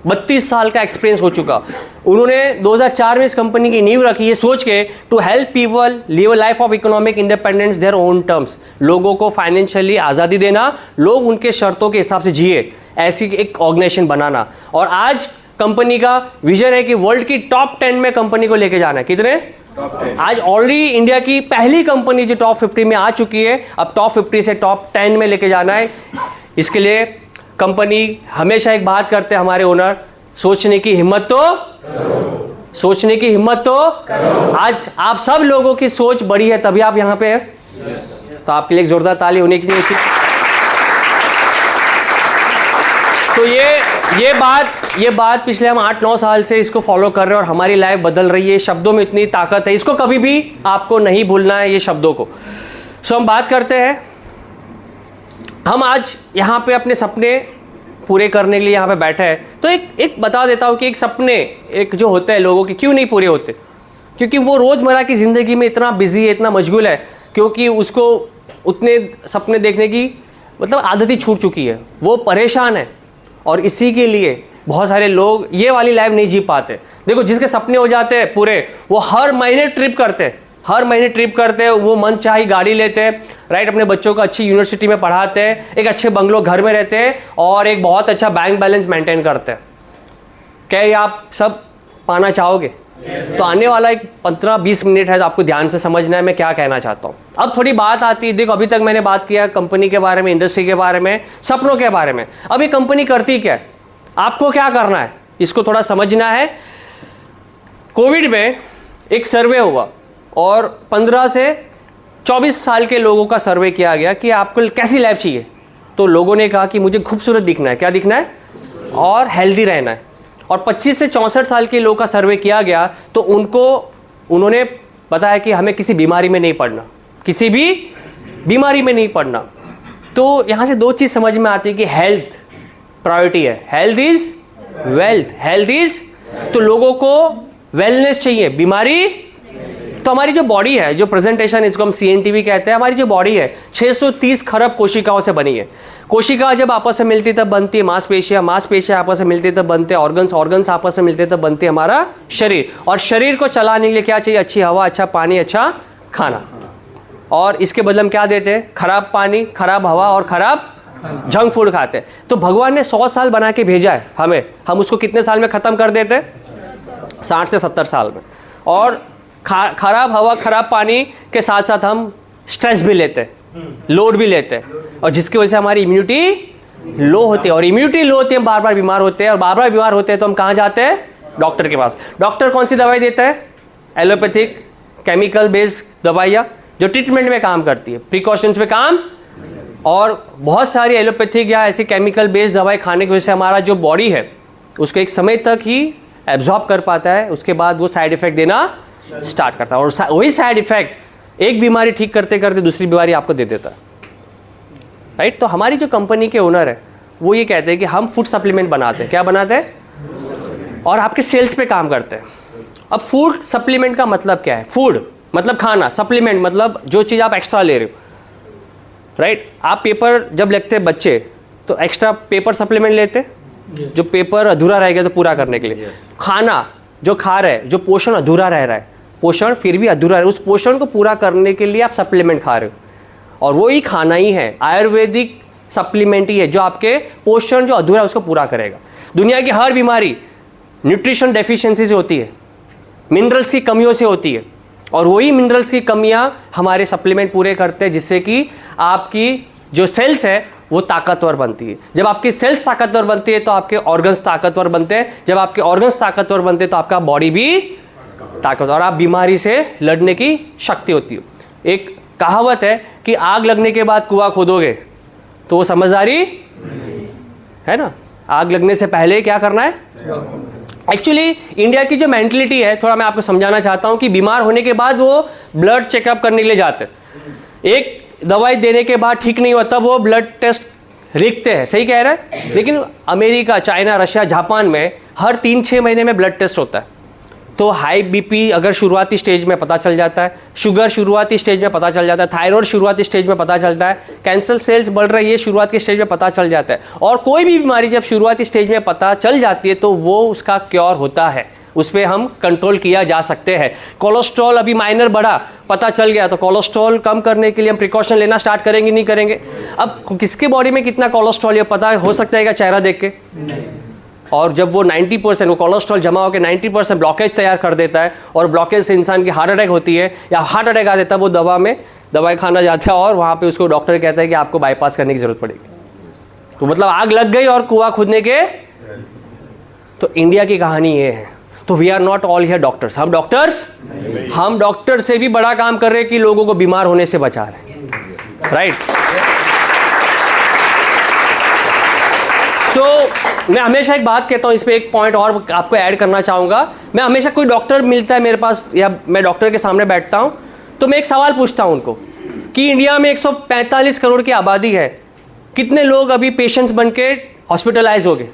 32 साल का एक्सपीरियंस हो चुका। उन्होंने 2004 में इस कंपनी की नींव रखी ये सोच के to help people live a life of economic independence their own terms. लोगों को फाइनेंशियली आज़ादी देना, लोग उनके शर्तों के हिसाब से जिए, ऐसी एक ऑर्गेनाइजेशन बनाना। और आज कंपनी का विजन है कि वर्ल्ड की टॉप 10 में कंपनी को लेके जाना है। कितने? आज ऑलरेडी इंडिया की पहली कंपनी जो टॉप 50 में आ चुकी है, अब टॉप 50 से टॉप 10 में लेके जाना है। इसके लिए कंपनी हमेशा एक बात करते हैं हमारे ओनर, सोचने की हिम्मत तो करो। सोचने की हिम्मत तो करो। आज आप सब लोगों की सोच बड़ी है तभी आप यहाँ पे हैं। तो आपके लिए एक जोरदार ताली होनी चाहिए। तो ये बात पिछले हम 8-9 साल से इसको फॉलो कर रहे हैं और हमारी लाइफ बदल रही है। शब्दों में इतनी ताकत है, इसको कभी भी आपको नहीं भूलना है ये शब्दों को। सो हम बात करते हैं, हम आज यहाँ पे अपने सपने पूरे करने के लिए यहाँ पे बैठे हैं। तो एक बता देता हूँ कि एक सपने एक जो होते हैं लोगों के क्यों नहीं पूरे होते, क्योंकि वो रोज़मर्रा की ज़िंदगी में इतना बिजी है, इतना मशगूल है, क्योंकि उसको उतने सपने देखने की मतलब आदत ही छूट चुकी है, वो परेशान है। और इसी के लिए बहुत सारे लोग ये वाली लाइफ नहीं जी पाते। देखो जिसके सपने हो जाते हैं पूरे, वो हर महीने ट्रिप करते हैं, वो मन चाही गाड़ी लेते हैं, राइट, अपने बच्चों को अच्छी यूनिवर्सिटी में पढ़ाते हैं, एक अच्छे बंगलो घर में रहते हैं और एक बहुत अच्छा बैंक बैलेंस मेंटेन करते हैं। क्या ये आप सब पाना चाहोगे? तो आने वाला एक 15-20 मिनट है तो आपको ध्यान से समझना है मैं क्या कहना चाहता हूँ। अब थोड़ी बात आती है, देखो अभी तक मैंने बात किया कंपनी के बारे में, इंडस्ट्री के बारे में, सपनों के बारे में। अब ये कंपनी करती क्या है, आपको क्या करना है, इसको थोड़ा समझना है। कोविड में एक सर्वे हुआ और 15 से 24 साल के लोगों का सर्वे किया गया कि आपको कैसी लाइफ चाहिए। तो लोगों ने कहा कि मुझे खूबसूरत दिखना है, क्या दिखना है, और हेल्दी रहना है। और 25 से 64 साल के लोगों का सर्वे किया गया तो उन्होंने बताया कि हमें किसी बीमारी में नहीं पड़ना, किसी भी बीमारी में नहीं पड़ना। तो यहाँ से 2 चीज़ समझ में आती है कि हेल्थ प्रायोरिटी है, health is wealth, health is, तो लोगों को वेलनेस चाहिए, बीमारी तो हमारी जो बॉडी है, जो प्रेजेंटेशन इसको हम CNT भी कहते हैं, हमारी जो बॉडी है 630 खरब कोशिकाओं से बनी है। कोशिका जब आपस में मिलती तब बनती है मांसपेशियां, मांसपेशियां आपस में मिलती तब बनते हैं ऑर्गन्स, ऑर्गन्स आपस में मिलते तब बनते हमारा शरीर। और शरीर को चलाने के लिए क्या चाहिए? अच्छी हवा, अच्छा पानी, अच्छा खाना। और इसके बदले हम क्या देते हैं? खराब पानी, खराब हवा और खराब जंक फूड खाते हैं। तो भगवान ने 100 साल बना के भेजा है हमें, हम उसको कितने साल में ख़त्म कर देते हैं? 60 से 70 साल में। और खराब हवा, खराब पानी के साथ साथ हम स्ट्रेस भी लेते हैं, लोड भी लेते हैं, और जिसकी वजह से हमारी इम्यूनिटी लो होती है। और इम्यूनिटी लो होती है, हम बार बार बीमार होते हैं, और बार बार बीमार होते हैं तो हम कहाँ जाते हैं? डॉक्टर के पास। डॉक्टर कौन सी दवाई देता है? एलोपैथिक, केमिकल बेस्ड दवाइयाँ जो ट्रीटमेंट में काम करती है, प्रिकॉशंस में काम। और बहुत सारी एलोपैथिक या ऐसी केमिकल बेस्ड दवाई खाने की वजह से हमारा जो बॉडी है उसको एक समय तक ही एब्जॉर्ब कर पाता है, उसके बाद वो साइड इफेक्ट देना स्टार्ट करता है। और वही साइड इफेक्ट एक बीमारी ठीक करते करते दूसरी बीमारी आपको दे देता है, राइट। तो हमारी जो कंपनी के ओनर है वो ये कहते हैं कि हम फूड सप्लीमेंट बनाते हैं। क्या बनाते हैं? और आपके सेल्स पे काम करते हैं। अब फूड सप्लीमेंट का मतलब क्या है? फूड मतलब खाना, सप्लीमेंट मतलब जो चीज़ आप एक्स्ट्रा ले रहे हो, राइट। आप पेपर जब लिखते हैं बच्चे तो एक्स्ट्रा पेपर सप्लीमेंट लेते हैं, जो पेपर अधूरा रह गया तो पूरा करने के लिए। खाना जो खा रहे हैं, जो पोषण अधूरा रह रहा है, पोषण फिर भी अधूरा है, उस पोषण को पूरा करने के लिए आप सप्लीमेंट खा रहे हो। और वो ही खाना ही है, आयुर्वेदिक सप्लीमेंट ही है जो आपके पोषण जो अधूरा है उसको पूरा करेगा। दुनिया की हर बीमारी न्यूट्रिशन डेफिशिएंसी से होती है, मिनरल्स की कमियों से होती है, और वही मिनरल्स की कमियां हमारे सप्लीमेंट पूरे करते हैं, जिससे कि आपकी जो सेल्स है वो ताकतवर बनती है। जब आपकी सेल्स ताकतवर बनती है तो आपके ऑर्गन्स ताकतवर बनते हैं, जब आपके ऑर्गन्स ताकतवर बनते हैं तो आपका बॉडी भी ताकतवर, और आप बीमारी से लड़ने की शक्ति होती है। एक कहावत है कि आग लगने के बाद कुआं खोदोगे तो वो समझदारी है ना। आग लगने से पहले क्या करना है? एक्चुअली इंडिया की जो मेंटलिटी है, थोड़ा मैं आपको समझाना चाहता हूं कि बीमार होने के बाद वो ब्लड चेकअप करने के लिए जाते हैं। एक दवाई देने के बाद ठीक नहीं हुआ तब वो ब्लड टेस्ट लिखते हैं, सही कह रहे हैं। लेकिन अमेरिका, चाइना, रशिया, जापान में हर 3-6 महीने में ब्लड टेस्ट होता है। तो हाई बीपी अगर शुरुआती स्टेज में पता चल जाता है, शुगर शुरुआती स्टेज में पता चल जाता है, थायराइड शुरुआती स्टेज में पता चलता है, कैंसर सेल्स बढ़ रही है शुरुआत के स्टेज में पता चल जाता है। और कोई भी बीमारी जब शुरुआती स्टेज में पता चल जाती है तो वो उसका क्योर होता है, उस पर हम कंट्रोल किया जा सकते हैं। कोलेस्ट्रॉल अभी माइनर बढ़ा, पता चल गया, तो कोलेस्ट्रॉल कम करने के लिए हम प्रिकॉशन लेना स्टार्ट करेंगे, नहीं करेंगे? अब किसके बॉडी में कितना कोलेस्ट्रॉल ये पता हो सकता है क्या चेहरा देख के? और जब वो 90% वो कोलेस्ट्रॉल जमा होकर 90% ब्लॉकेज तैयार कर देता है, और ब्लॉकेज से इंसान की हार्ट अटैक होती है या हार्ट अटैक आ देता है, वो दवाई खाना जाता है और वहाँ पे उसको डॉक्टर कहता है कि आपको बाईपास करने की जरूरत पड़ेगी। तो मतलब आग लग गई और कुआं खोदने के। तो इंडिया की कहानी ये है। तो we are not all here doctors, हम डॉक्टर से भी बड़ा काम कर रहे हैं कि लोगों को बीमार होने से बचा रहे हैं, राइट। सो मैं हमेशा एक बात कहता हूँ, इस पर एक पॉइंट और आपको ऐड करना चाहूँगा। मैं हमेशा कोई डॉक्टर मिलता है मेरे पास या मैं डॉक्टर के सामने बैठता हूँ तो मैं एक सवाल पूछता हूँ उनको कि इंडिया में 145 करोड़ की आबादी है, कितने लोग अभी पेशेंट्स बन के हॉस्पिटलाइज हो गए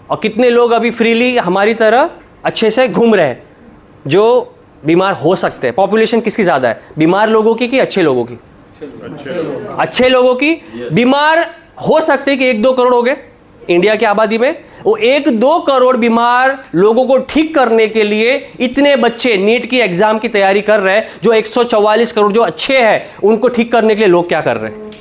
और कितने लोग अभी फ्रीली हमारी तरह अच्छे से घूम रहे हैं जो बीमार हो सकते हैं? पॉपुलेशन किसकी ज़्यादा है, बीमार लोगों की कि अच्छे लोगों की? अच्छे लोगों की। बीमार हो सकते हैं कि 1-2 करोड़ हो गए इंडिया की आबादी में। वो 1-2 करोड़ बीमार लोगों को ठीक करने के लिए इतने बच्चे नीट की एग्जाम की तैयारी कर रहे हैं। जो 144 करोड़ जो अच्छे हैं उनको ठीक करने के लिए लोग क्या कर रहे हैं?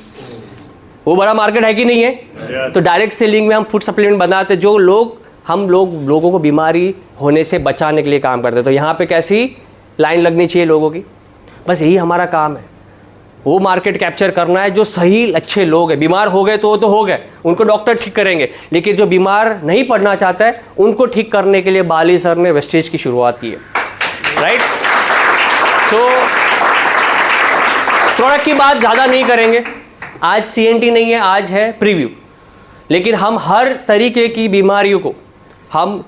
वो बड़ा मार्केट है कि नहीं है? तो डायरेक्ट सेलिंग में हम फूड सप्लीमेंट बनाते, जो लोगों को बीमारी होने से बचाने के लिए काम करते। तो यहाँ पे कैसी लाइन लगनी चाहिए लोगों की? बस यही हमारा काम है, वो मार्केट कैप्चर करना है। जो सही अच्छे लोग हैं, बीमार हो गए तो हो गए, उनको डॉक्टर ठीक करेंगे, लेकिन जो बीमार नहीं पड़ना चाहता है उनको ठीक करने के लिए बाली सर ने वेस्टेज की शुरुआत की है, राइट। तो प्रोडक्ट की बात ज़्यादा नहीं करेंगे, आज CNT नहीं है, आज है प्रीव्यू। लेकिन हम हर तरीके की बीमारियों को हम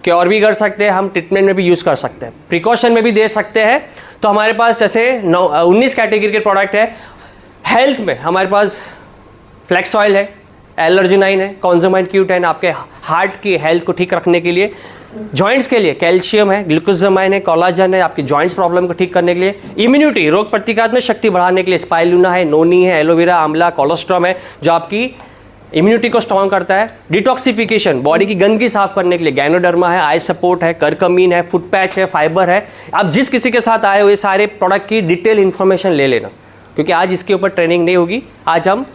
क्योर भी कर सकते हैं, हम ट्रीटमेंट में भी यूज़ कर सकते हैं, प्रिकॉशन में भी दे सकते हैं। तो हमारे पास जैसे 19 कैटेगरी के प्रोडक्ट है। हेल्थ में हमारे पास फ्लैक्स ऑयल है, एलर्जिनाइन है, कॉन्जमाइन Q10 आपके हार्ट की हेल्थ को ठीक रखने के लिए, जॉइंट्स के लिए कैल्शियम है, ग्लूकोजामाइन है, कोलाजन है आपकी जॉइंट्स प्रॉब्लम को ठीक करने के लिए, इम्यूनिटी रोग प्रतिकारक शक्ति बढ़ाने के लिए स्पाइरुलिना है, नोनी है, एलोवेरा, आंवला, कोलोस्ट्रम है जो आपकी इम्यूनिटी को स्ट्रॉन्ग करता है, डिटॉक्सिफिकेशन बॉडी की गंदगी साफ करने के लिए गैनोडर्मा है, आई सपोर्ट है, करकमीन है, फुट पैच है, फाइबर है। आप जिस किसी के साथ आए हो ये सारे प्रोडक्ट की डिटेल इंफॉर्मेशन ले लेना, क्योंकि आज इसके ऊपर ट्रेनिंग नहीं होगी, आज हम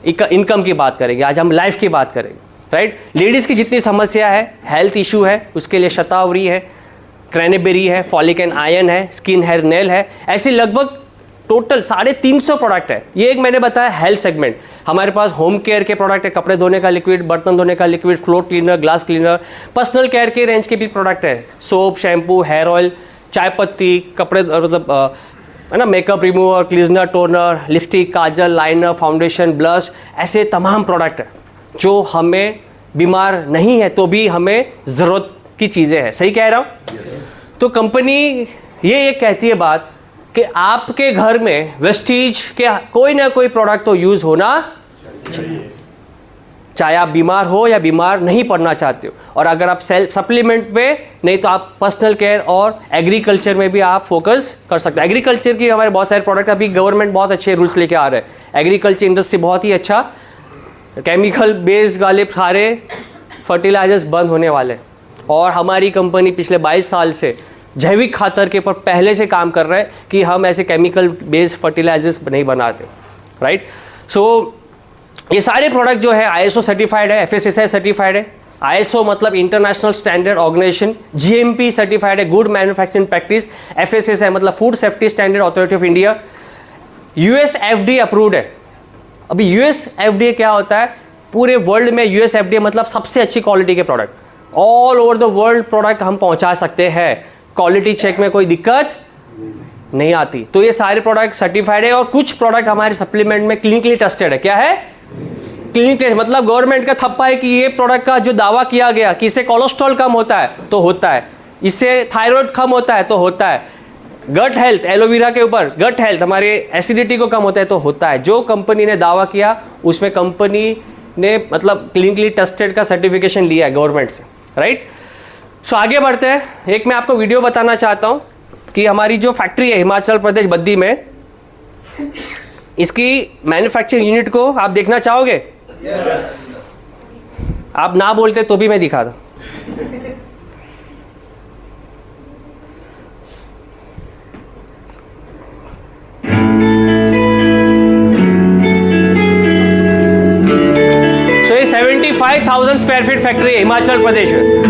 इनकम की बात करेंगे, आज हम लाइफ की बात करेंगे, राइट। लेडीज़ की जितनी समस्या है, हेल्थ इशू है, उसके लिए शतावरी है, क्रैनबेरी है, फॉलिक एंड आयन है, स्किन हेयर नेल है, ऐसी लगभग टोटल 350 प्रोडक्ट है। ये एक मैंने बताया हेल्थ सेगमेंट। हमारे पास होम केयर के प्रोडक्ट है, कपड़े धोने का लिक्विड, बर्तन धोने का liquid, floor cleaner, glass cleaner, personal care के रेंज के भी प्रोडक्ट है, सोप, शैम्पू, हेयर ऑयल, चाय पत्ती, कपड़े मतलब है ना, मेकअप रिमूवर, क्लीजनर, टोनर, लिपस्टिक, काजल, लाइनर, फाउंडेशन, ब्लश, ऐसे तमाम प्रोडक्ट है जो हमें बीमार नहीं है तो भी हमें ज़रूरत की चीज़ें हैं। सही कह रहा हूँ? तो कंपनी ये एक कहती है बात कि आपके घर में वेस्टीज के कोई ना कोई प्रोडक्ट तो यूज़ होना चाहिए, चाहे आप बीमार हो या बीमार नहीं पड़ना चाहते हो। और अगर आप सेल्फ सप्लीमेंट पे नहीं तो आप पर्सनल केयर और एग्रीकल्चर में भी आप फोकस कर सकते हैं। एग्रीकल्चर की हमारे बहुत सारे प्रोडक्ट, अभी गवर्नमेंट बहुत अच्छे रूल्स लेके आ रहे हैं, एग्रीकल्चर इंडस्ट्री बहुत ही अच्छा, केमिकल बेस्ड वाले सारे फर्टिलाइजर्स बंद होने वाले हैं। और हमारी कंपनी पिछले 22 साल से जैविक खातर के ऊपर पहले से काम कर रहा है कि हम ऐसे केमिकल बेस्ड फर्टिलाइजर्स नहीं बनाते, राइट। सो ये सारे प्रोडक्ट जो है ISO सर्टिफाइड है, FSSAI सर्टिफाइड है। ISO मतलब international standard organization, GMP certified है, गुड मैन्युफैक्चरिंग प्रैक्टिस, FSSAI मतलब food safety standard authority of India, US FDA approved है। अभी US FDA क्या होता है, पूरे वर्ल्ड में US FDA मतलब सबसे अच्छी क्वालिटी के product, all over the world product हम पहुंचा सकते हैं, क्वालिटी चेक में कोई दिक्कत नहीं आती। तो ये सारे प्रोडक्ट सर्टिफाइड है और कुछ प्रोडक्ट हमारे सप्लीमेंट में क्लिनिकली टेस्टेड है। क्या है? क्लिनिक टेस्ट मतलब गवर्नमेंट का थप्पा है कि ये प्रोडक्ट का जो दावा किया गया कि इससे कोलेस्ट्रॉल कम होता है तो होता है, इससे थायराइड कम होता है तो होता है, गट हेल्थ, एलोवेरा के ऊपर गट हेल्थ हमारे एसिडिटी को कम होता है तो होता है। जो कंपनी ने दावा किया उसमें कंपनी ने मतलब क्लिनिकली टेस्टेड का सर्टिफिकेशन लिया है गवर्नमेंट से, राइट। सो आगे बढ़ते हैं। एक मैं आपको वीडियो बताना चाहता हूँ कि हमारी जो फैक्ट्री है हिमाचल प्रदेश बद्दी में, इसकी मैन्युफैक्चरिंग यूनिट को आप देखना चाहोगे? आप ना बोलते तो भी मैं दिखा दूं। सो ये 75,000 स्क्वायर फीट फैक्ट्री है हिमाचल प्रदेश में।